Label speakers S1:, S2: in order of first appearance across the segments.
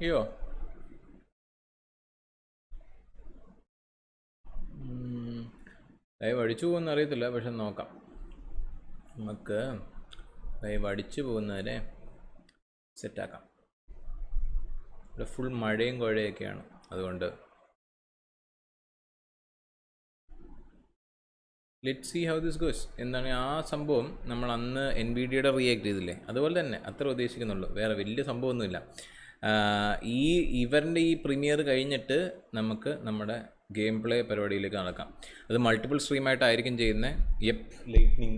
S1: അയ്യോ ലൈവ് അടിച്ചു പോകുന്ന അറിയത്തില്ല, പക്ഷെ നോക്കാം. നമുക്ക് ലൈവ് അടിച്ചു പോകുന്നവരെ സെറ്റാക്കാം. ഇവിടെ ഫുൾ മഴയും കുഴയൊക്കെയാണ്, അതുകൊണ്ട് let see how this goes. എന്താണ് ആ സംഭവം? നമ്മൾ അന്ന് NVIDIAയുടെ റിയാക്ട് ചെയ്തില്ലേ, അതുപോലെ തന്നെ അത്ര ഉദ്ദേശിക്കുന്നുള്ളൂ, വേറെ വലിയ സംഭവമൊന്നുമില്ല. ഇവരുടെ ഈ പ്രീമിയർ കഴിഞ്ഞിട്ട് നമുക്ക് നമ്മുടെ ഗെയിം പ്ലേ പരിപാടിയിലേക്ക് നടക്കാം. അത് മൾട്ടിപ്പിൾ സ്ട്രീമായിട്ടായിരിക്കും ചെയ്യുന്നത്. ലൈറ്റ്നിങ്.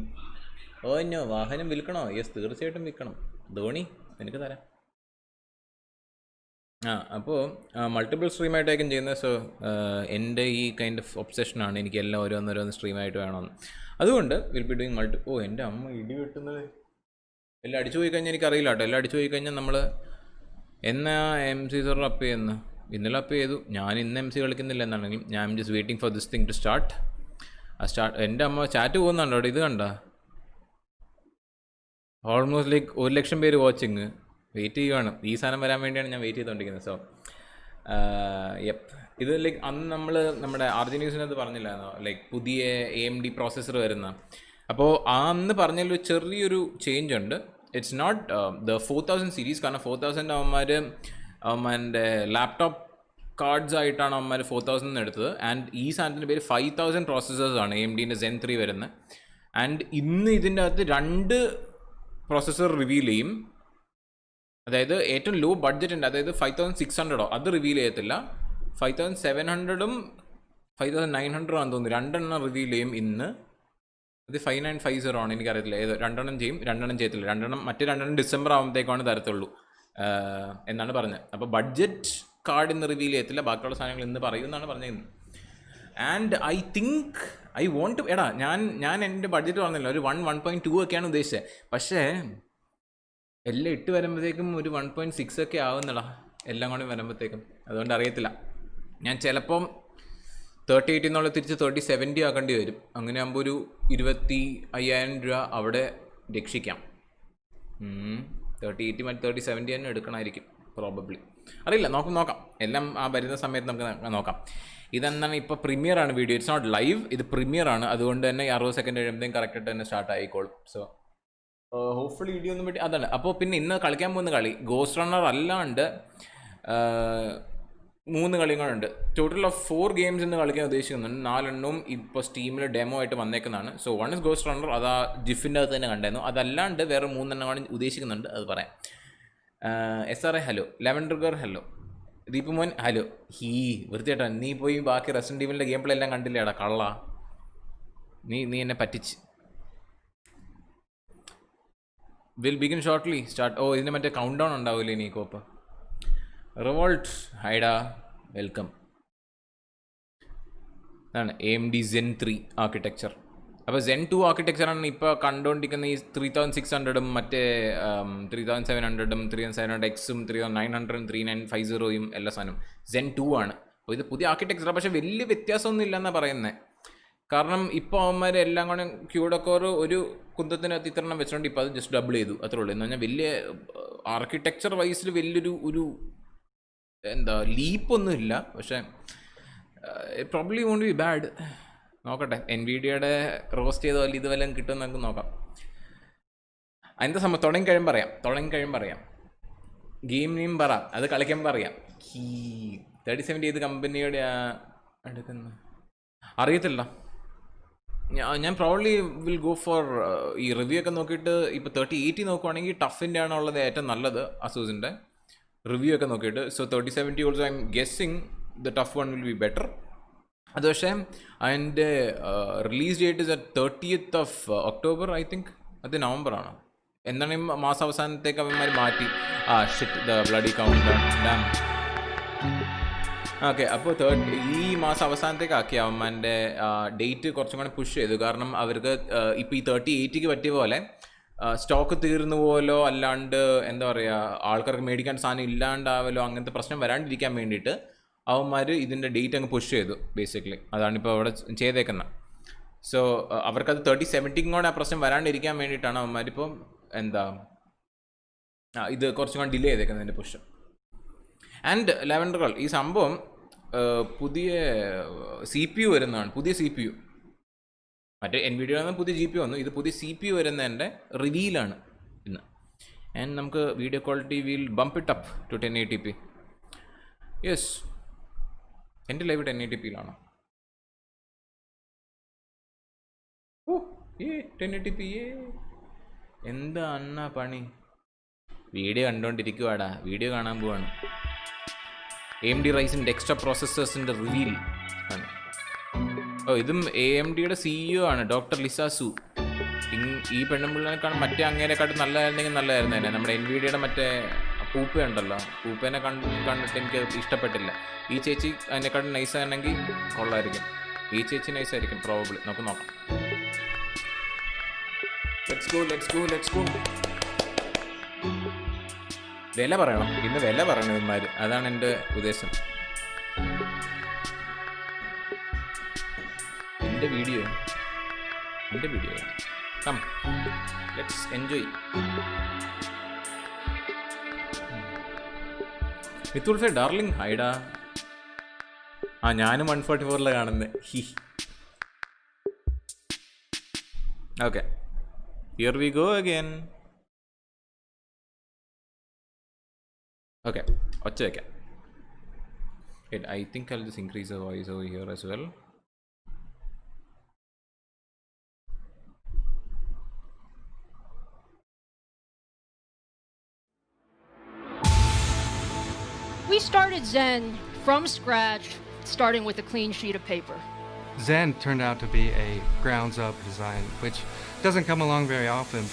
S1: ഓ എന്നോ വാഹനം വിൽക്കണോ? യെസ്, തീർച്ചയായിട്ടും വിൽക്കണം. ധോണി എനിക്ക് തരാം. അപ്പോൾ മൾട്ടിപ്പിൾ സ്ട്രീമായിട്ടായിരിക്കും ചെയ്യുന്നത്. സോ എൻ്റെ ഈ കൈൻഡ് ഓഫ് ഒബ്സെഷനാണ്, എനിക്ക് എല്ലാം ഓരോന്നോരോന്ന് സ്ട്രീമായിട്ട് വേണമെന്ന്. അതുകൊണ്ട് വിൽ ബി ഡൂയിങ് ഓ എൻ്റെ അമ്മ ഇടി വെട്ടുന്നത്. എല്ലാം അടിച്ചു പോയി കഴിഞ്ഞാൽ എനിക്കറിയില്ല കേട്ടോ. എല്ലാം അടിച്ചു പോയി കഴിഞ്ഞാൽ നമ്മൾ എന്നാ MC അപ്പ് ചെയ്യുന്ന ഇന്നലെ അപ്പ് ചെയ്തു. ഞാൻ ഇന്ന് MC കളിക്കുന്നില്ല എന്നാണെങ്കിൽ ഞാൻ just waiting for this thing to start. എൻ്റെ അമ്മ ചാറ്റ് പോകുന്നുണ്ടോ അവിടെ? ഇത് കണ്ട ഓൾമോസ്റ്റ് ലൈക്ക് 1,00,000 പേര് വാച്ചിങ്. വെയിറ്റ് ചെയ്യുകയാണ്, ഈ സാധനം വരാൻ വേണ്ടിയാണ് ഞാൻ വെയിറ്റ് ചെയ്തുകൊണ്ടിരിക്കുന്നത്. സോ ഇത് ലൈക്ക് അന്ന് നമ്മൾ നമ്മുടെ RG ന്യൂസിനകത്ത് പറഞ്ഞില്ലായിരുന്നോ, ലൈക്ക് പുതിയ AMD പ്രോസസ്സർ വരുന്ന. അപ്പോൾ അന്ന് പറഞ്ഞതിൽ ചെറിയൊരു ചേഞ്ച് ഉണ്ട്. ഇറ്റ്സ് നോട്ട് ദ 4000 സീരീസ്, കാരണം 4000 അവന്മാരുടെ ലാപ്ടോപ്പ് കാർഡ്സ് ആയിട്ടാണ് അവന്മാർ 4000 എടുത്തത്. ആൻഡ് ഈ സാധനത്തിൻ്റെ പേര് 5000 പ്രോസസ്സേഴ്സാണ് AMDൻ്റെ Zen 3 വരുന്നത്. ആൻഡ് ഇന്ന് ഇതിൻ്റെ അകത്ത് 2 പ്രോസസ്സർ റിവീൽ ചെയ്യും. അതായത് ഏറ്റവും ലോ ബഡ്ജറ്റ് ഉണ്ട്, അതായത് 5600 അത് റിവീൽ ചെയ്യത്തില്ല. 5700 5900 ആണെന്ന് തോന്നുന്നു, 2 എണ്ണം റിവീൽ ചെയ്യും ഇന്ന്. അത് 5950 ആണ്, എനിക്കറിയത്തില്ല ഏത്. 2 എണ്ണം ചെയ്യും, 2 എണ്ണം ചെയ്യത്തില്ല. 2 എണ്ണം മറ്റേ 2 എണ്ണം ഡിസംബർ ആകുമ്പോഴത്തേക്കാണ് തരത്തുള്ളൂ എന്നാണ് പറഞ്ഞത്. അപ്പോൾ ബഡ്ജറ്റ് കാർഡ് ഇന്ന് റിവീൽ ചെയ്യത്തില്ല, ബാക്കിയുള്ള സാധനങ്ങൾ ഇന്ന് പറയുമെന്നാണ് പറഞ്ഞിരുന്നത്. And I think I want to ഞാൻ എൻ്റെ ബഡ്ജറ്റ് പറഞ്ഞില്ല, ഒരു 1.2 ഒക്കെയാണ് ഉദ്ദേശിച്ചത്. പക്ഷേ എല്ലാം ഇട്ട് വരുമ്പോഴത്തേക്കും ഒരു 1.6 ഒക്കെ ആവുന്നടാ, എല്ലാം കൂടി വരുമ്പോഴത്തേക്കും. അതുകൊണ്ട് അറിയത്തില്ല, ഞാൻ ചിലപ്പം 3080 എന്നുള്ള തിരിച്ച് 3070 ആക്കേണ്ടി വരും. അങ്ങനെ ആകുമ്പോൾ ഒരു 25,000 രൂപ അവിടെ രക്ഷിക്കാം. 3080 മറ്റ് 3070 തന്നെ എടുക്കണമായിരിക്കും പ്രോബബ്ലി, അറിയില്ല. നോക്കാം എല്ലാം ആ വരുന്ന സമയത്ത് നമുക്ക് നോക്കാം. ഇതെന്താണ് ഇപ്പോൾ പ്രീമിയറാണ് വീഡിയോ, ഇറ്റ്സ് നോട്ട് ലൈവ്, ഇത് പ്രീമിയറാണ്. അതുകൊണ്ട് തന്നെ 60 സെക്കൻഡ് കഴിയുമ്പോഴത്തേക്കും കറക്റ്റായിട്ട് തന്നെ സ്റ്റാർട്ട് ആയിക്കോളും. സോ ഹോപ്പ്ഫുള്ളി വീഡിയോ ഒന്നും പറ്റി അതാണ്. അപ്പോൾ പിന്നെ ഇന്ന് കളിക്കാൻ പോകുന്ന കളി ഗോസ്റ്റ് റണ്ണർ അല്ലാണ്ട് 3 കളികളുണ്ട്. ടോട്ടൽ ഓഫ് 4 ഗെയിംസ് ഇന്ന് കളിക്കാൻ ഉദ്ദേശിക്കുന്നുണ്ട്. 4 എണ്ണവും ഇപ്പോൾ സ്റ്റീമിൽ ഡെമോ ആയിട്ട് വന്നേക്കുന്നതാണ്. സോ 1 ഇസ് ഗോസ്റ്റ് റണ്ണർ, അത് ആ ജിഫിൻ്റെ അകത്ത് തന്നെ കണ്ടായിരുന്നു. അതല്ലാണ്ട് വേറെ 3 എണ്ണമാണ് ഉദ്ദേശിക്കുന്നുണ്ട്, അത് പറയാം. SRA hello, lavender girl hello, Deepumon hello. വൃത്തിയായിട്ടാ നീ പോയി ബാക്കി റെസിഡന്റ് ഈവിലിൻ്റെ ഗെയിം പ്ലേ എല്ലാം കണ്ടില്ലേടാ കള്ള. നീ എന്നെ പറ്റിച്ച്. Will begin shortly start. ഓ ഇതിന് മറ്റേ കൗണ്ട് ഡൗൺ ഉണ്ടാവില്ലേ ഇനി കോപ്പ്. റിവോൾട്ട് ഹൈഡാ, വെൽക്കം. അതാണ് AMD Zen 3 ആർക്കിടെക്ചർ. അപ്പോൾ Zen 2 ആർക്കിടെക്ചറാണ് ഇപ്പോൾ കണ്ടുകൊണ്ടിരിക്കുന്ന ഈ 3600 മറ്റേ 3700 3700Xും 3900 3950 എല്ലാ സാധനവും Zen 2 ആണ്. അപ്പോൾ ഇത് പുതിയ ആർക്കിടെക്ചറാണ്, പക്ഷേ വലിയ വ്യത്യാസമൊന്നും ഇല്ലെന്നാണ് പറയുന്നത്. കാരണം ഇപ്പോൾ അവന്മാർ എല്ലാം കൂടെ ക്യൂഡക്കോർ ഒരു കുന്തത്തിനകത്ത് ഇത്രണ്ണം വെച്ചിട്ടുണ്ട്. ഇപ്പോൾ അത് ജസ്റ്റ് ഡബിൾ ചെയ്തു, അത്രേ ഉള്ളൂ. എന്ന് പറഞ്ഞാൽ വലിയ ആർക്കിടെക്ചർ വൈസിൽ വലിയൊരു എന്താ ലീപ്പൊന്നും ഇല്ല. പക്ഷേ പ്രോബ്ലി വോണ്ട് ബി ബാഡ്. നോക്കട്ടെ, NVIDIAയുടെ റോസ്റ്റ് ചെയ്ത പോലെ ഇത് വല്ലതും കിട്ടുമെന്ന് നമുക്ക് നോക്കാം. അതിൻ്റെ സമയം തുടങ്ങി കഴിയുമ്പോൾ പറയാം. ഗെയിം നെയിം പറ, അത് കളിക്കുമ്പോൾ അറിയാം. 3070 ഏത് കമ്പനിയുടെ എടുക്കുന്ന അറിയത്തില്ല. ഞാൻ പ്രോബ്ലി വിൽ ഗോ ഫോർ ഈ റിവ്യൂ ഒക്കെ നോക്കിയിട്ട്. ഇപ്പോൾ 3080 നോക്കുവാണെങ്കിൽ ടഫിൻ്റെ ആണോ ഉള്ളത് ഏറ്റവും നല്ലത്, അസൂസിൻ്റെ റിവ്യൂ ഒക്കെ നോക്കിയിട്ട്. So 3070 also I M guessing the tough one will be better. അത് പക്ഷേ അതിൻ്റെ release date is 30th of October I think. അത് നവംബറാണ്. എന്താണ് ഈ മാസാവസാനത്തേക്ക് അവന്മാർ മാറ്റി. Shit the bloody count dam. Okay, അപ്പോൾ ഈ മാസം അവസാനത്തേക്ക് ആക്കി അവന്മാരുടെ ഡേറ്റ് കുറച്ചും കൂടെ പുഷ് ചെയ്തു. കാരണം അവർക്ക് ഇപ്പോൾ ഈ 3080 പറ്റിയ പോലെ സ്റ്റോക്ക് തീർന്നു പോലോ, അല്ലാണ്ട് എന്താ പറയുക, ആൾക്കാർക്ക് മേടിക്കാൻ സാധനം ഇല്ലാണ്ടാവലോ, അങ്ങനത്തെ പ്രശ്നം വരാണ്ടിരിക്കാൻ വേണ്ടിയിട്ട് അവന്മാർ ഇതിൻ്റെ ഡേറ്റ് അങ്ങ് പുഷ് ചെയ്തു ബേസിക്കലി. അതാണിപ്പോൾ അവിടെ ചെയ്തേക്കുന്നത്. സോ അവർക്കത് 3070 കൂടെ ആ പ്രശ്നം വരാണ്ടിരിക്കാൻ വേണ്ടിയിട്ടാണ് അവന്മാരിപ്പം എന്താ ഇത് കുറച്ചും കൂടെ ഡിലേ ചെയ്തേക്കുന്നതിൻ്റെ പുഷ്. ആൻഡ് ലാവൻഡർ ഗേൾ, ഈ സംഭവം പുതിയ CPU വരുന്നതാണ്, പുതിയ CPU. മറ്റേ NVIDIA പുതിയ GPU വന്നു, ഇത് പുതിയ CPU വരുന്നതിൻ്റെ റിവീലാണ് ഇന്ന്. ആൻഡ് നമുക്ക് video quality will bump it up to 1080p. Yes, എൻ്റെ ലൈവ് 1080pയിലാണ്. Oh 1080p. എന്താ അണ്ണ പണി? വീഡിയോ കണ്ടുകൊണ്ടിരിക്കുവാടാ, വീഡിയോ കാണാൻ പോവാണ്. AMD Ryzen എക്സ്ട്രാ പ്രോസസ്സേഴ്സിൻ്റെ റിവീൽ ആണ്. ഓ, ഇതും AMDയുടെ CEO ആണ്, ഡോക്ടർ ലിസാസു. ഈ പെണ്ണുമ്പിള്ളേനെക്കാളും മറ്റേ അങ്ങേരെക്കാട്ടും നല്ലതായിരുന്നെങ്കിൽ നല്ലതായിരുന്നു. നമ്മുടെ NVIDIAയുടെ മറ്റേ പൂപ്പയുണ്ടല്ലോ, പൂപ്പേനെ കണ്ടിട്ട് എനിക്ക് ഇഷ്ടപ്പെട്ടില്ല. ഈ ചേച്ചി അതിനെക്കാട്ടും നൈസാണെങ്കിൽ കൊള്ളായിരിക്കും. ഈ ചേച്ചി നൈസായിരിക്കും പ്രോബബ്ലി. നമുക്ക് നോക്കാം. Let's go. വില പറയണം, ഇന്ന് വില പറയണം ഇവന്മാർ, അതാണ് എൻ്റെ ഉദ്ദേശം. എൻ്റെ വീഡിയോ കം, ലെറ്റ്സ് എൻജോയ്. മിത്തുൾഫേ ഡാർലിംഗ് ഹൈഡാ. ഞാനും 144 കാണുന്നത്. Okay, here we go again. Okay, ഒച്ച വയ്ക്കാം. I think I'll just increase the voice over here as well.
S2: We started Zen from scratch, starting with a clean sheet of paper.
S3: Zen turned out to be a grounds-up design, which doesn't come along very often.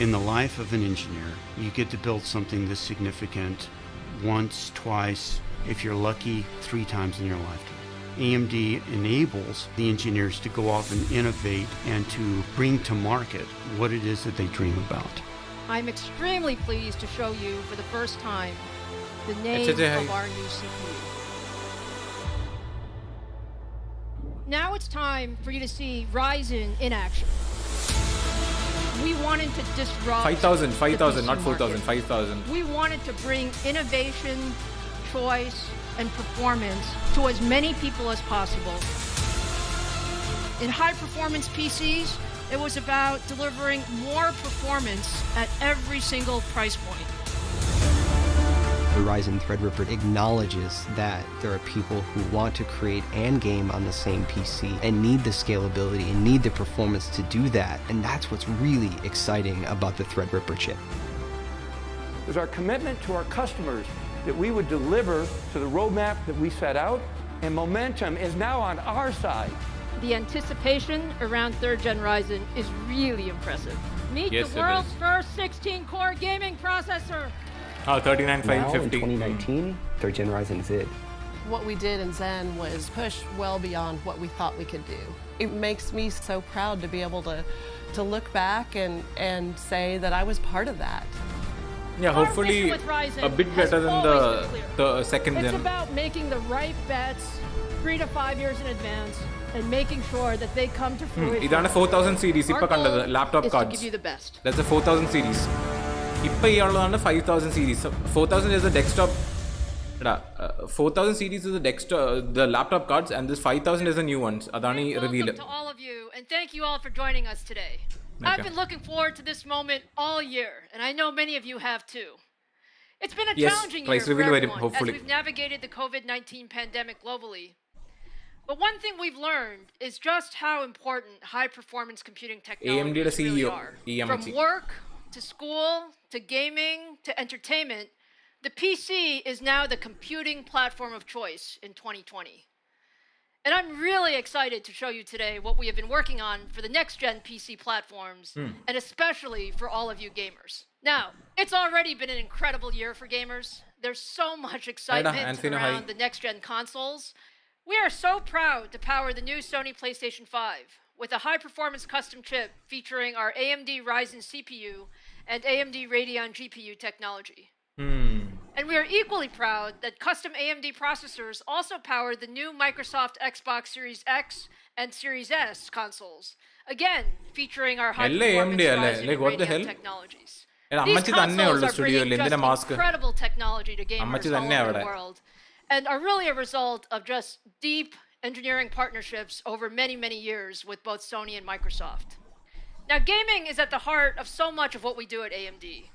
S4: In the life of an engineer, you get to build something this significant once, twice, if you're lucky, 3 times in your lifetime. AMD enables the engineers to go off and innovate and to bring to market what it is that they dream about.
S2: I'm extremely pleased to show you for the first time the name of our new CPU. Now it's time for you to see Ryzen in action. We wanted to disrupt
S1: 5,000, not 4,000, 5,000.
S2: We wanted to bring innovation, choice, and performance to as many people as possible. In high-performance PCs, it was about delivering more performance at every single price point.
S5: The Ryzen Threadripper acknowledges that there are people who want to create and game on the same PC and need the scalability and need the performance to do that. And that's what's really exciting about the Threadripper chip.
S6: It was our commitment to our customers that we would deliver to the roadmap that we set out, and momentum is now on our side.
S2: The anticipation around 3rd Gen Ryzen is really impressive. Meet
S1: Yes,
S2: the world's first 16-core gaming processor.
S1: 39,550.
S5: Now in 2019, 3rd Gen Ryzen is it.
S7: What we did in Zen was push well beyond what we thought we could do. It makes me so proud to be able to look back and say that I was part of that.
S1: Yeah, hopefully a bit better than the 2nd gen.
S2: It's about making the right bets 3 to 5 years in advance and making sure that they come to fruition.
S1: ഇതാണ് 4000 series ഇപ്പൊ കണ്ടത്, laptop
S2: is to give
S1: cards.
S2: you the best.
S1: That's a 4000 series. ഇപ്പൊ ഈ ഉള്ളതാണ് 5000 series. 4000 is the desktop. 4000 series is the laptop cards, and this 5000 is the new ones. Adani reveal.
S2: Welcome to all of you, and thank you all for joining us today. Okay. I've been looking forward to this moment all year, and I know many of you have too. It's been a challenging year for everyone as we've navigated the COVID-19 pandemic globally. But one thing we've learned is just how important high-performance computing technologies really are. From work to school to gaming to entertainment, the PC is now the computing platform of choice in 2020. And I'm really excited to show you today what we have been working on for the next-gen PC platforms, and especially for all of you gamers. Now, it's already been an incredible year for gamers. There's so much excitement around the next-gen consoles. We are so proud to power the new Sony PlayStation 5 with a high-performance custom chip featuring our AMD Ryzen CPU and AMD Radeon GPU technology. And we are equally proud that custom AMD processors also power the new Microsoft Xbox Series X and Series S consoles, again featuring our high-performance Ryzen and Radeon technologies. These consoles are bringing just incredible technology to gamers all over the world, and are really a result of just deep engineering partnerships over many, many years with both Sony and Microsoft. Now, gaming is at the heart of so much of what we do at AMD.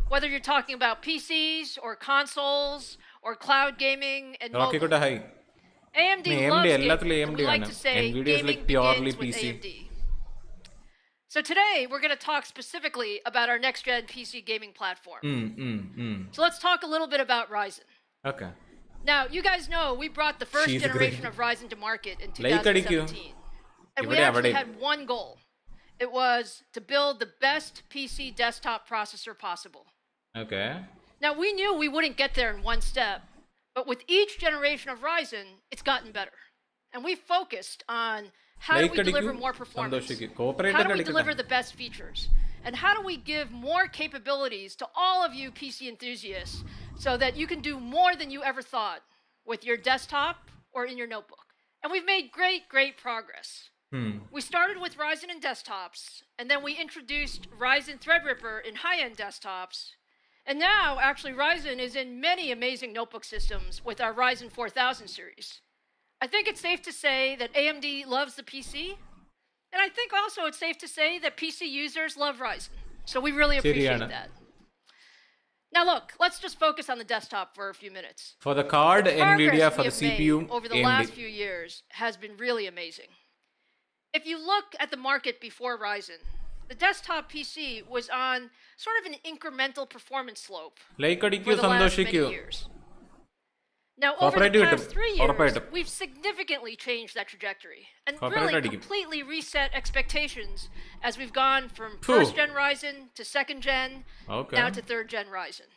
S2: Whether you're talking about PCs or consoles or cloud gaming and mobile. AMD loves gaming. We like to say gaming begins with AMD. So today, we're going to talk specifically about our next-gen PC gaming platform. So let's talk a little bit about Ryzen.
S1: Okay.
S2: Now, you guys know we brought the first generation of Ryzen to market in 2017. And we actually had one goal. It was to build the best PC desktop processor possible.
S1: Okay.
S2: Now, we knew we wouldn't get there in one step, but with each generation of Ryzen, it's gotten better. And we focused on how do we deliver more performance? How do we deliver the best features? And how do we give more capabilities to all of you PC enthusiasts so that you can do more than you ever thought with your desktop or in your notebook? And we've made great, great progress. We started with Ryzen in desktops, and then we introduced Ryzen Threadripper in high-end desktops. And now, actually, Ryzen is in many amazing notebook systems with our Ryzen 4000 series. I think it's safe to say that AMD loves the PC, and I think also it's safe to say that PC users love Ryzen. So we really appreciate that. Now look, let's just focus on the desktop for a few minutes.
S1: For the card, NVIDIA, for the CPU,
S2: over the last few years has been really amazing. If you look at the market before Ryzen, the desktop PC was on sort of an incremental performance slope for the last many years. Now, over the past 3 years, we've significantly changed that trajectory and really completely reset expectations as we've gone from first-gen Ryzen to second-gen, now to third-gen Ryzen.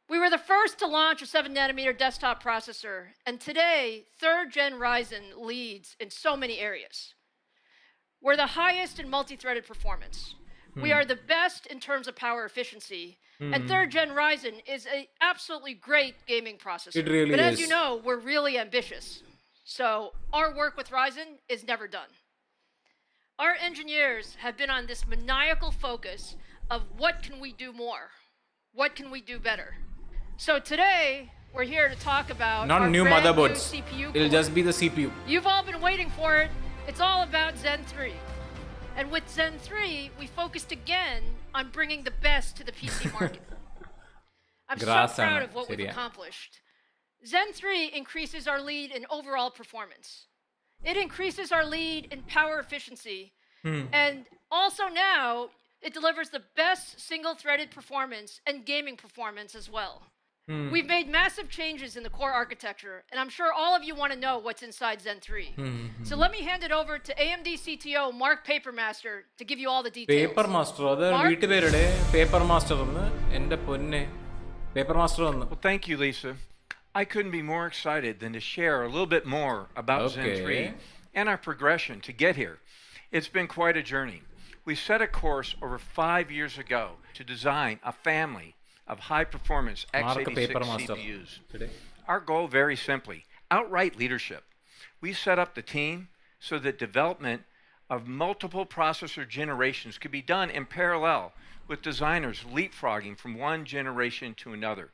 S2: We were the first to launch a 7nm desktop processor, and today, third-gen Ryzen leads in so many areas. We're the highest in multi-threaded performance. We are the best in terms of power efficiency, and third-gen Ryzen is an absolutely great gaming processor.
S1: It really
S2: but
S1: is.
S2: as you know, we're really ambitious. So our work with Ryzen is never done. Our engineers have been on this maniacal focus of what can we do more? What can we do better? So today, we're here to talk about
S1: not
S2: our
S1: new
S2: brand
S1: motherboards.
S2: New CPU
S1: It'll
S2: core.
S1: just be the CPU.
S2: You've all been waiting for it. It's all about Zen 3. And with Zen 3, we focused again on bringing the best to the PC market. I'm so proud of what we've accomplished. Zen 3 increases our lead in overall performance. It increases our lead in power efficiency. And also now, it delivers the best single-threaded performance and gaming performance as well. We've made massive changes in the core architecture, and I'm sure all of you want to know what's inside Zen 3. So let me hand it over to AMD CTO Mark Papermaster to give you all the details.
S1: Papermaster, Papermaster, Papermaster.
S6: Well, thank you, Lisa. I couldn't be more excited than to share a little bit more about Zen 3 and our progression to get here. It's been quite a journey. We set a course over 5 years ago to design a family of high-performance x86 CPUs. Our goal, very simply, outright leadership. We set up the team so that development of multiple processor generations could be done in parallel, with designers leapfrogging from one generation to another.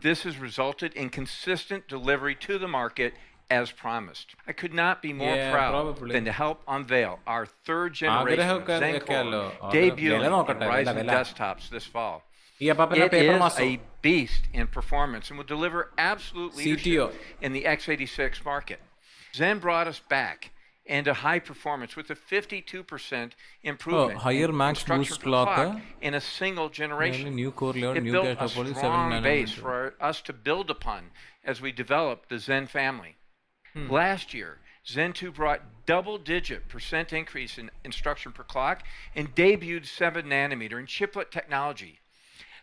S6: This has resulted in consistent delivery to the market as promised. I could not be more proud than to help unveil our third generation of Zen Core, debuting in Ryzen desktops this fall. It is a beast in performance and will deliver absolute leadership in the x86 market. Zen brought us back into high performance with a 52% improvement in structure per clock in a single generation. It built a strong base for us to build upon as we developed the Zen family. Last year, Zen 2 brought double-digit % increase in instruction per clock and debuted 7nm in chiplet technology.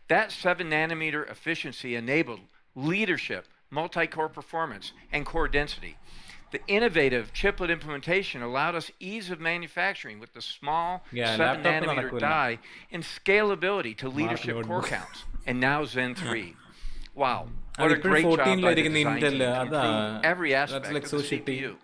S6: That 7nm efficiency enabled leadership, multi-core performance, and core density. The innovative chiplet implementation allowed us ease of manufacturing with the small 7nm die and scalability to leadership core counts. And now Zen 3. Wow, what a great job by the design team to improve every aspect of the CPU.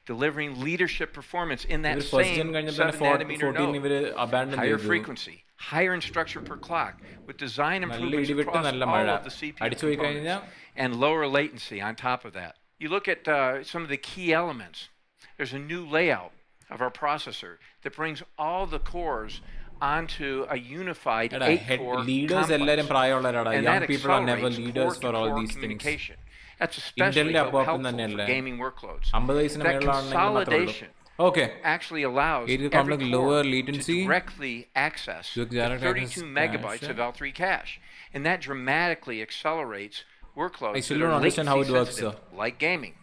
S6: delivering leadership performance in that
S1: first
S6: same
S1: gen
S6: 7nm
S1: 14
S6: node. Higher frequency, higher instruction per clock, with design improvements across all of the CPU components, and lower latency on top of that. You look at some of the key elements. There's a new layout of our processor that brings all the cores onto a unified 8-core
S1: leaders
S6: complex. And
S1: young
S6: that
S1: people are never leaders for all
S6: core-to-core
S1: these things.
S6: communication. That's especially helpful for gaming workloads. That consolidation actually allows every core to directly access the 32 megabytes of L3 cache. And that dramatically accelerates workloads that are latency sensitive, like gaming.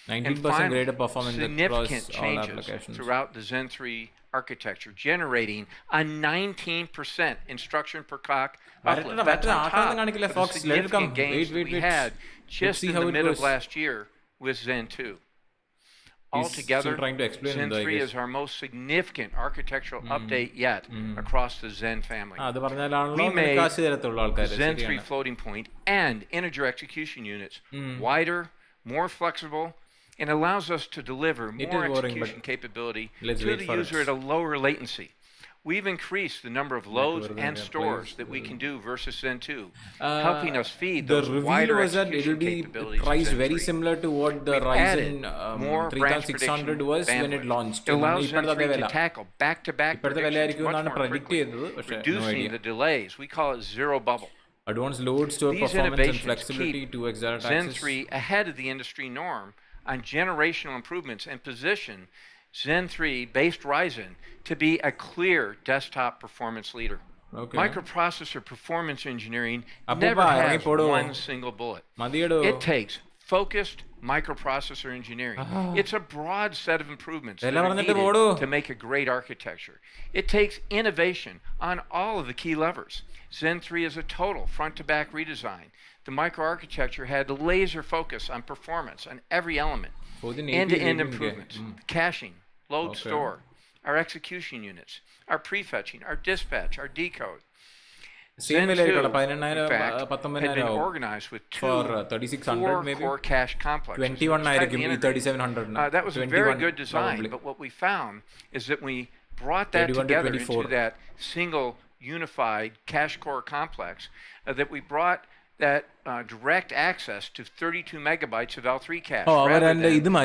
S1: 19% greater performance
S6: significant
S1: across all
S6: changes
S1: applications
S6: throughout the Zen 3 architecture, generating a 19% instruction per clock uplift. That's on top of the significant gains that we had just in the middle of last year with Zen 2. Altogether, Zen 3 is our most significant architectural update yet across the Zen family. We made Zen 3 floating point and integer execution units wider, more flexible, and allows us to deliver more execution capability to the user at a lower latency. We've increased the number of loads and stores that we can do versus Zen 2, helping us feed those wider execution capabilities.
S1: Priced very similar to what the Ryzen 3600 was when it launched.
S6: It allows Zen 3 to tackle back-to-back predictions much more quickly, reducing the delays. We call it zero bubble.
S1: Advanced load store
S6: These
S1: performance and
S6: innovations
S1: flexibility
S6: keep
S1: to exert
S6: Zen
S1: access.
S6: 3 ahead of the industry norm on generational improvements and position Zen 3-based Ryzen to be a clear desktop performance leader. Microprocessor performance engineering never has one single bullet. It takes focused microprocessor engineering. It's a broad set of improvements that are needed to make a great architecture. It takes innovation on all of the key levers. Zen 3 is a total front-to-back redesign. The microarchitecture had laser focus on performance on every element. End-to-end improvements, caching, load store, our execution units, our prefetching, our dispatch, our decode. Zen 2, in fact, had been organized with two
S1: 3600
S6: core cache complexes.
S1: 3700
S6: that was a very good design,
S1: probably.
S6: but what we found is that we brought that together into that single unified cache core complex, that we brought that direct access to 32 megabytes of L3 cache rather than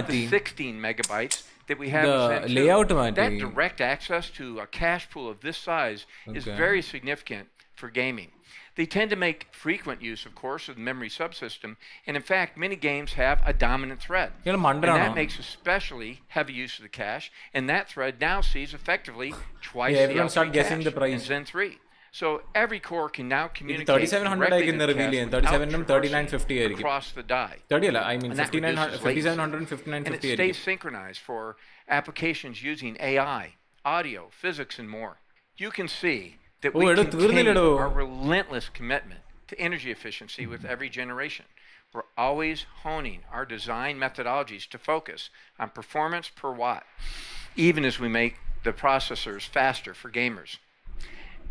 S6: the 16 megabytes that we have in Zen 2. That direct access to a cache pool of this size is very significant for gaming. They tend to make frequent use, of course, of the memory subsystem, and in fact, many games have a dominant thread. And that makes especially heavy use of the cache, and that thread now sees effectively twice the L3 cache in Zen 3. So every core can now communicate directly to the cache across the die.
S1: 30 I mean 5700 and
S6: And it
S1: 5950
S6: stays synchronized for applications using AI, audio, physics, and more. You can see that we continue our relentless commitment to energy efficiency with every generation. We're always honing our design methodologies to focus on performance per watt, even as we make the processors faster for gamers.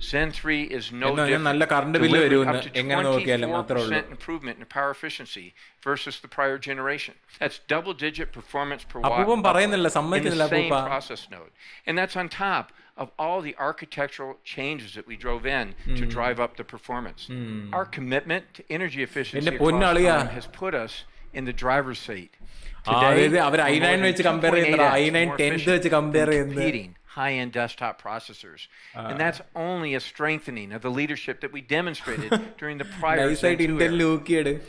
S6: Zen 3 is no different, delivering up to 24% improvement in power efficiency versus the prior generation. That's double-digit performance per watt in the same process node. And that's on top of all the architectural changes that we drove in to drive up the performance. Our commitment to energy efficiency across time has put us in the driver's seat. Today, competing high-end desktop processors. And that's only a strengthening of the leadership that we demonstrated during the prior Zen 2 era.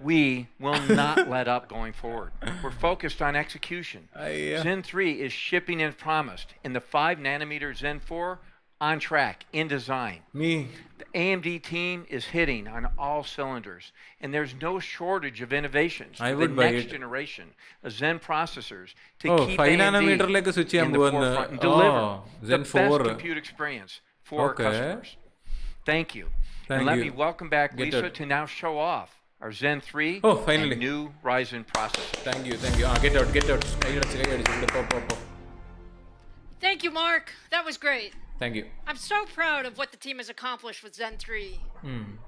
S6: We will not let up going forward. We're focused on execution. Zen 3 is shipping as promised. In the 5nm Zen 4, on track, in design. The AMD team is hitting on all cylinders, and there's no shortage of innovations for the next generation of Zen processors to keep AMD in the forefront and deliver the best compute experience for our customers. Thank you. And let me welcome back Lisa to now show off our Zen 3 and new Ryzen processor.
S1: Thank you. Get out.
S2: Thank you, Mark. That was great.
S1: Thank you.
S2: I'm so proud of what the team has accomplished with Zen 3.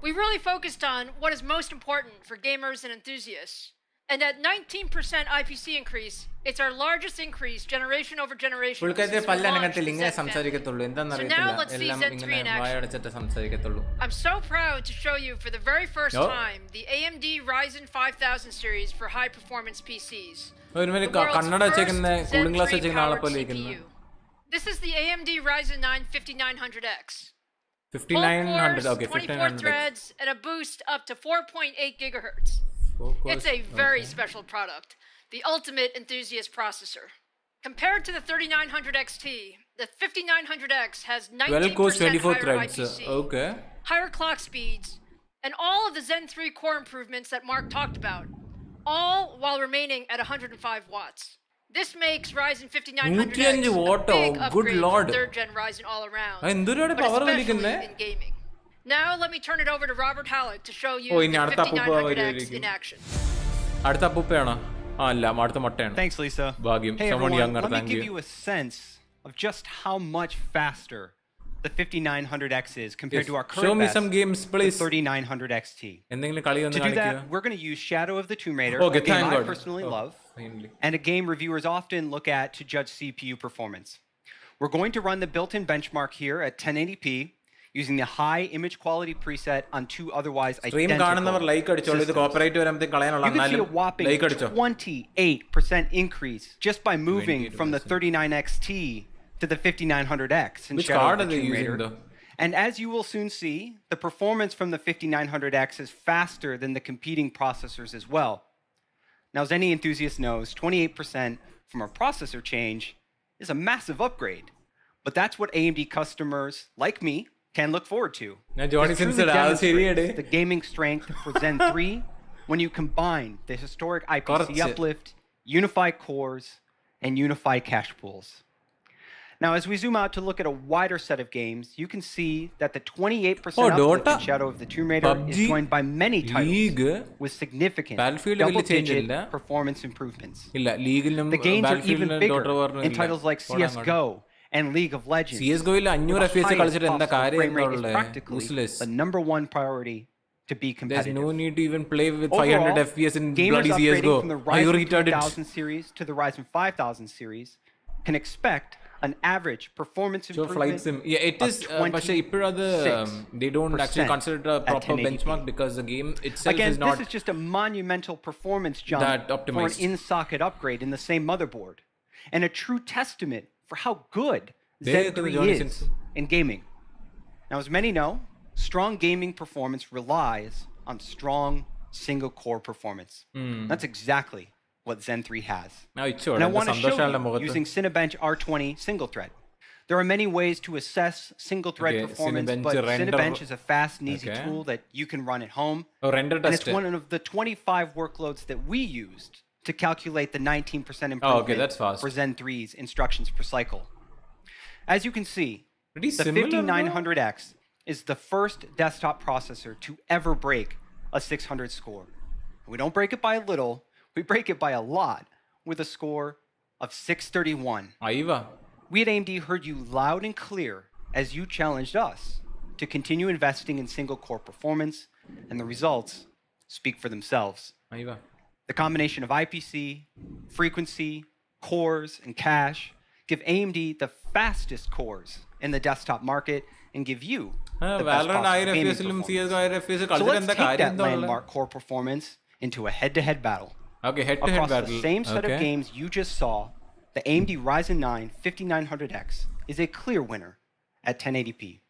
S2: We really focused on what is most important for gamers and enthusiasts, And at 19% IPC increase, it's our largest increase generation over generation. So now let's see Zen 3 in action. I'm so proud to show you for the very first time the AMD Ryzen 5000 series for high performance PCs. The world's first Zen 3 powered CPU. This is the AMD Ryzen 9 5900X.
S1: 5900, okay,
S2: 24 threads and a boost up to 4.8 gigahertz. It's a very special product, the ultimate enthusiast processor. Compared to the 3900 XT, the 5900X has 19% higher IPC, higher clock speeds, and all of the Zen 3 core improvements that Mark talked about, all while remaining at 105 watts. This makes Ryzen 5900X a big upgrade from 3rd gen Ryzen all around, but especially in gaming. Now let me turn it over to Robert Hallett to show you the 5900X in action.
S5: Thanks, Lisa. Hey everyone, let me give you a sense of just how much faster the 5900X is compared to our current best, the 3900 XT. To do that, we're going to use Shadow of the Tomb Raider, a game I personally love, and a game reviewers often look at to judge CPU performance. We're going to run the built-in benchmark here at 1080p, using the high image quality preset on two otherwise identical systems. You can see a whopping 28% increase just by moving from the 39XT to the 5900X in Shadow of the Tomb Raider. And as you will soon see, the performance from the 5900X is faster than the competing processors as well. Now, as any enthusiast knows, 28% from a processor change is a massive upgrade. But that's what AMD customers like me can look forward to. This truly demonstrates the gaming strength for Zen 3 when you combine the historic IPC uplift, unified cores, and unified cache pools. Now, as we zoom out to look at a wider set of games, you can see that the 28% uplift in Shadow of the Tomb Raider is joined by many titles with significant double-digit performance improvements. The gains are even bigger in titles like CSGO and League of Legends.
S1: CSGO-il 500 FPS കളിച്ചിട്ട് എന്താ കാര്യം എന്നുള്ളത്
S5: useless. The number one priority to be competitive.
S1: There's no need to even play with 500 FPS in bloody CSGO.
S5: From the Ryzen 3000 series to the Ryzen 5000 series can expect an average performance improvement
S1: it is പക്ഷേ ഇപ്പോഴത് they don't actually consider it a proper benchmark because the game itself
S5: Again,
S1: is not
S5: this is just a monumental performance jump for an in-socket upgrade in the same motherboard and a true testament for how good Zen 3 is in gaming. Now, as many know, strong gaming performance relies on strong single-core performance. That's exactly what Zen 3 has. And I want to show you using Cinebench R20 single-thread. There are many ways to assess single-thread performance, but Cinebench is a fast and easy tool that you can run at home. And it's one of the 25 workloads that we used to calculate the 19% improvement for Zen 3's instructions per cycle. As you can see, the 5900X is the first desktop processor to ever break a 600 score. We don't break it by a little, we break it by a lot with a score of 631. We at AMD heard you loud and clear as you challenged us to continue investing in single-core performance, and the results speak for themselves. The combination of IPC, frequency, cores, and cache give AMD the fastest cores in the desktop market and give you the best possible gaming performance. So let's take that landmark core performance into a head-to-head battle. Across the same set of games you just saw, the AMD Ryzen 9 5900X is a clear winner at 1080p.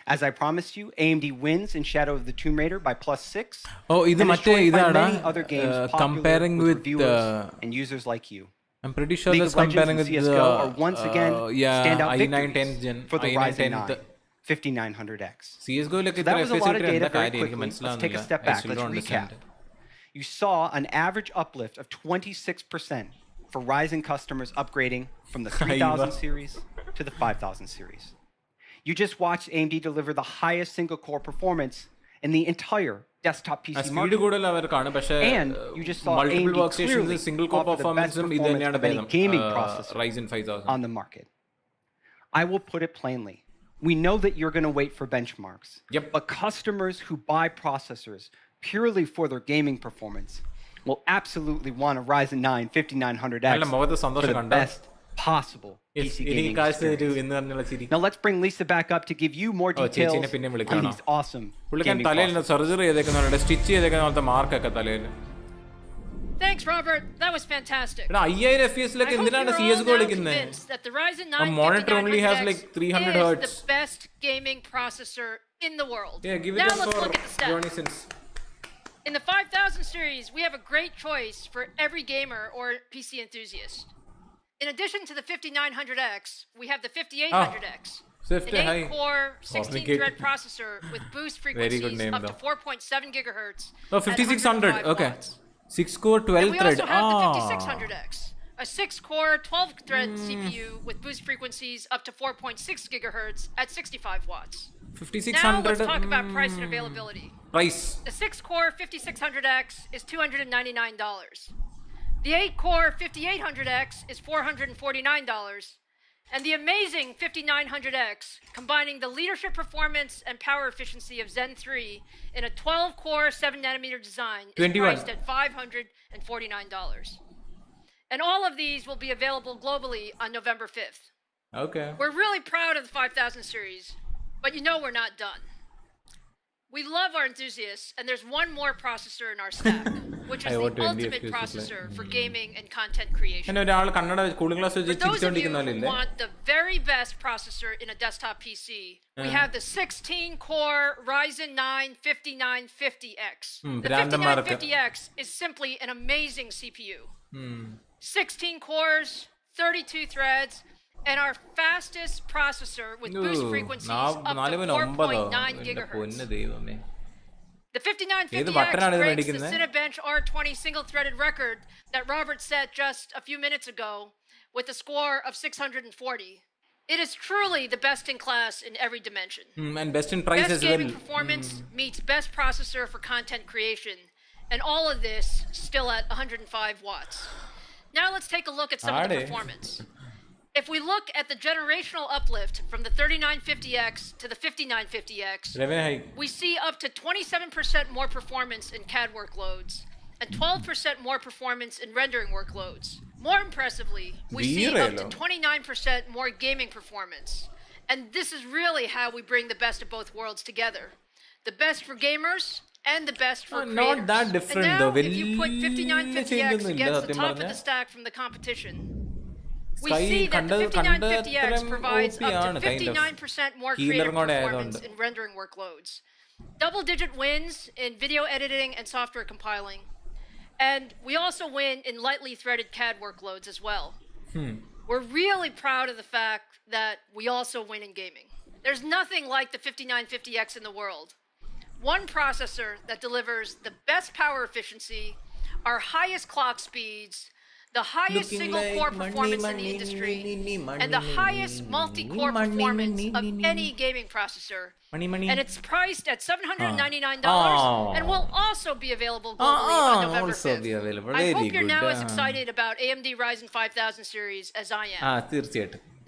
S5: As I promised you, AMD wins in Shadow of the Tomb Raider by +6. And is joined by many other games popular with reviewers and users like you.
S1: I'm pretty sure
S5: League of Legends and CSGO are once again standout victories for the Ryzen 9 5900X.
S1: CSGO
S5: so that was a lot of data very quickly. Let's take a step back. Let's recap. You saw an average uplift of 26% for Ryzen customers upgrading from the 3000 series to the 5000 series. You just watched AMD deliver the highest single-core performance in the entire desktop PC market. And you just saw AMD clearly offer the best performance of any gaming processor on the market. I will put it plainly. We know that you're going to wait for benchmarks. But customers who buy processors purely for their gaming performance will absolutely want a Ryzen 9 5900X for the best possible PC gaming experience. Now let's bring Lisa back up to give you more details on these awesome gaming processors.
S2: Thanks, Robert. That was fantastic.
S1: I hope you're all now convinced that the Ryzen 9
S2: monitor
S1: only has like 300 hertz.
S2: is the best gaming processor in the world.
S1: Yeah, give it
S2: now
S1: up
S2: let's
S1: for
S2: look at the stats.
S1: Johnny Sins.
S2: In the 5000 series, we have a great choice for every gamer or PC enthusiast. In addition to the 5900X, we have the 5800X. An 8-core, 16-thread processor with boost frequencies up to 4.7 gigahertz.
S1: Oh, 5600. Okay. 6-core, 12-thread.
S2: We also have the 5600X, a 6-core, 12-thread CPU with boost frequencies up to 4.6 gigahertz at 65 watts.
S1: 5600.
S2: Now let's talk about price and availability.
S1: Price.
S2: The 6-core 5600X is $299. The 8-core 5800X is $449. And the amazing 5900X, combining the leadership performance and power efficiency of Zen 3 in a 12-core 7nm design, is priced at $549. And all of these will be available globally on November 5th.
S1: Okay.
S2: We're really proud of the 5000 series, but you know we're not done. We love our enthusiasts, and there's one more processor in our stack, which is the ultimate processor for gaming and content creation. For those of you who want the very best processor in a desktop PC, we have the 16-core Ryzen 9 5950X. The 5950X is simply an amazing CPU. 16 cores, 32 threads, and our fastest processor with boost frequencies up to 4.9 gigahertz. The 5950X breaks the Cinebench R20 single-threaded record that Robert set just a few minutes ago with a score of 640. It is truly the best in class in every dimension.
S1: And best in price
S2: best
S1: as well.
S2: Best gaming performance meets best processor for content creation. And all of this still at 105 watts. Now let's take a look at some of the performance. If we look at the generational uplift from the 3950X to the 5950X, we see up to 27% more performance in CAD workloads and 12% more performance in rendering workloads. More impressively, we see up to 29% more gaming performance. And this is really how we bring the best of both worlds together. The best for gamers and the best for creators.
S1: Not that different
S2: and now,
S1: though.
S2: if you put 5950X against the top of the stack from the competition, we see that the 5950X provides up to 59% more creative performance in rendering workloads, double-digit wins in video editing and software compiling, and we also win in lightly threaded CAD workloads as well. We're really proud of the fact that we also win in gaming. There's nothing like the 5950X in the world. One processor that delivers the best power efficiency, our highest clock speeds, the highest single-core performance in the industry, and the highest multi-core performance of any gaming processor. And it's priced at $799 and will also be available globally on November 5th. I hope you're now as excited about AMD Ryzen 5000 series as I am.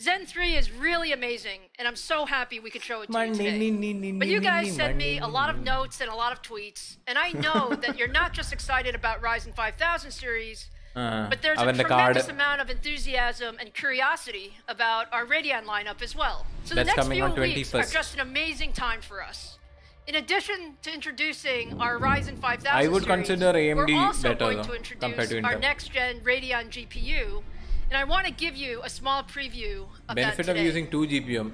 S2: Zen 3 is really amazing, and I'm so happy we could show it to you today. But you guys send me a lot of notes and a lot of tweets, and I know that you're not just excited about Ryzen 5000 series, but there's a tremendous amount of enthusiasm and curiosity about our Radeon lineup as well. So the next few weeks are just an amazing time for us. In addition to introducing our Ryzen 5000
S1: I would
S2: series,
S1: consider AMD
S2: we're also
S1: better
S2: going to introduce our next-gen Radeon GPU, and I want to give you a small preview of
S1: benefit
S2: that today.
S1: of using 2 GPM.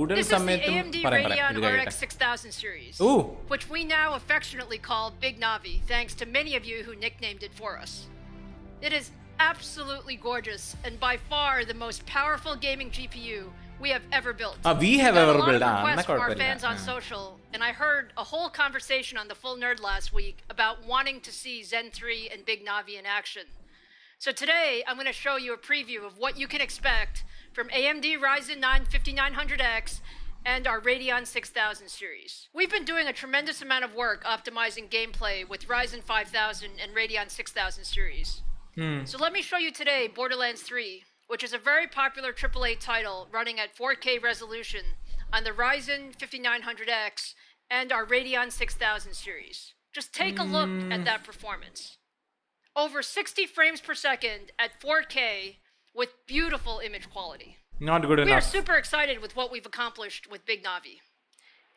S2: This is the AMD Radeon RX 6000 series, which we now affectionately call Big Navi, thanks to many of you who nicknamed it for us. It is absolutely gorgeous and by far the most powerful gaming GPU we have ever built.
S1: We have ever built.
S2: We got a lot of requests from our fans on social, and I heard a whole conversation on the Full Nerd last week about wanting to see Zen 3 and Big Navi in action. So today, I'm going to show you a preview of what you can expect from AMD Ryzen 9 5900X and our Radeon 6000 series. We've been doing a tremendous amount of work optimizing gameplay with Ryzen 5000 and Radeon 6000 series. So let me show you today Borderlands 3, which is a very popular AAA title running at 4K resolution on the Ryzen 5900X and our Radeon 6000 series. Just take a look at that performance. over 60 frames per second at 4K with beautiful image quality.
S1: Not good enough.
S2: We are super excited with what we've accomplished with Big Navi.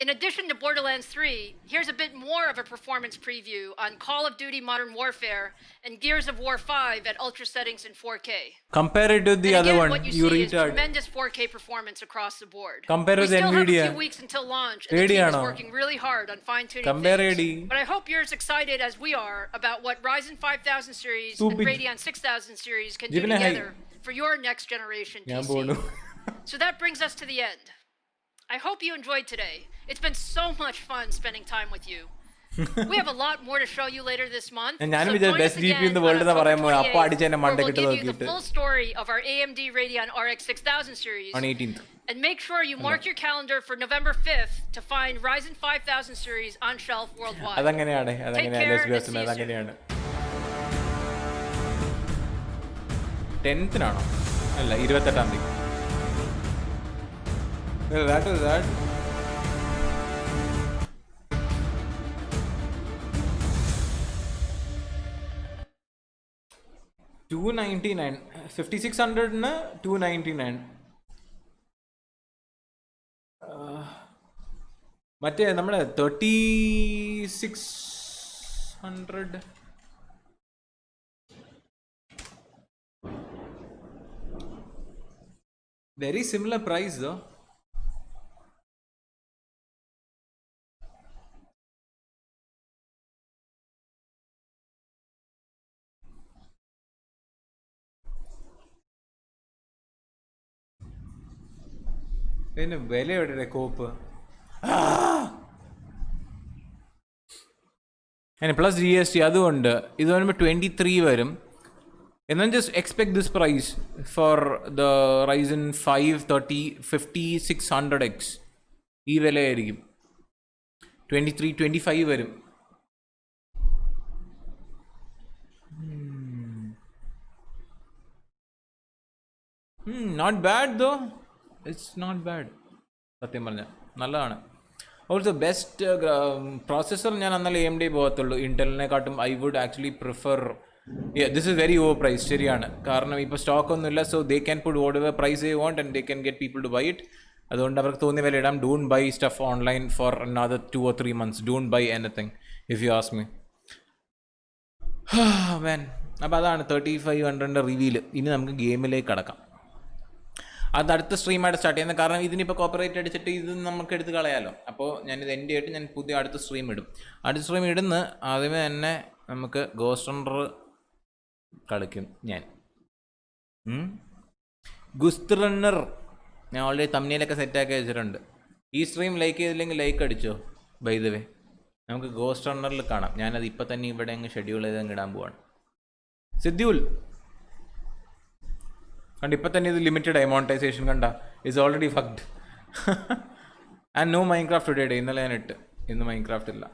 S2: In addition to Borderlands 3, here's a bit more of a performance preview on Call of Duty Modern Warfare and Gears of War 5 at ultra settings in 4K.
S1: Compare it to the other one.
S2: What you see is tremendous 4K performance across the board.
S1: Compare with Nvidia.
S2: We still have a few weeks until launch, and the team is working really hard on fine-tuning things. But I hope you're as excited as we are about what Ryzen 5000 series and Radeon 6000 series can do together for your next generation PC. So that brings us to the end. I hope you enjoyed today. It's been so much fun spending time with you. We have a lot more to show you later this month. So join us again on October 28th, where we'll give you the full story of our AMD Radeon RX 6000 series.
S1: On 18th.
S2: And make sure you mark your calendar for November 5th to find Ryzen 5000 series on shelf worldwide. Take care and see you soon.
S1: 10th നാണോ അല്ല 28ാം തീയതി. That was that. $299. 5600 na $299. മറ്റേ നമ്മുടെ 3600 very similar price though. ഇതിന് വില എവിടെ കോപ്പ് അതിന് plus GST അതുകൊണ്ട് ഇത് വരുമ്പോൾ 23 വരും. And then just expect this price for the Ryzen 5 5600X. ഈ വിലയായിരിക്കും 23-25 വരും. Not bad though. It's not bad. സത്യം പറഞ്ഞാൽ നല്ലതാണ്. ഓൾസോ ബെസ്റ്റ് പ്രോസസ്സർ ഞാൻ അന്നലെ AMD പോകത്തുള്ളൂ. ഇൻറ്റലിനെക്കാട്ടും I would actually prefer this is very over price. ശരിയാണ്, കാരണം ഇപ്പോൾ സ്റ്റോക്ക് ഒന്നുമില്ല. So they can put whatever price they want and they can get people to buy it. അതുകൊണ്ട് അവർക്ക് തോന്നിയ വില ഇടാം. Don't buy stuff online for another 2 or 3 months. Don't buy anything if you ask me. Man, അപ്പോൾ അതാണ് 3500 reveal. ഇനി നമുക്ക് ഗെയിമിലേക്ക് കടക്കാം. അത് അടുത്ത സ്ട്രീമായിട്ട് സ്റ്റാർട്ട് ചെയ്യുന്നത്. കാരണം ഇതിനിപ്പോൾ കോപ്പറേറ്റ് അടിച്ചിട്ട് ഇത് നമുക്ക് എടുത്ത് കളയാമല്ലോ. അപ്പോൾ ഞാനിത് എൻ്റെ ആയിട്ട് ഞാൻ പുതിയ അടുത്ത സ്ട്രീം ഇടും. അടുത്ത സ്ട്രീം ഇടുന്ന ആദ്യമേ തന്നെ നമുക്ക് ഗോസ്റ്റ് റണ്ണർ കളിക്കും ഞാൻ. ഗുസ്റ്റ് റണ്ണർ ഞാൻ ഓൾറെഡി തമ്മിലൊക്കെ സെറ്റാക്കി വെച്ചിട്ടുണ്ട്. ഈ സ്ട്രീം ലൈക്ക് ചെയ്തില്ലെങ്കിൽ ലൈക്ക് അടിച്ചോ. ബൈ ദ വേ നമുക്ക് ഗോസ്റ്റ് റണ്ണറിൽ കാണാം. ഞാനത് ഇപ്പം തന്നെ ഇവിടെ അങ്ങ് ഷെഡ്യൂൾ ചെയ്ത് അങ്ങ് ഇടാൻ പോവാണ്. ഷെഡ്യൂൾ കണ്ട് ഇപ്പം തന്നെ ഇത് ലിമിറ്റഡ് മോണിറ്റൈസേഷൻ കണ്ട is already fucked. And no Minecraft today. ഇന്നലെ ഞാൻ ഇട്ട്. ഇന്ന് മൈൻക്രാഫ്റ്റ് ഇല്ല.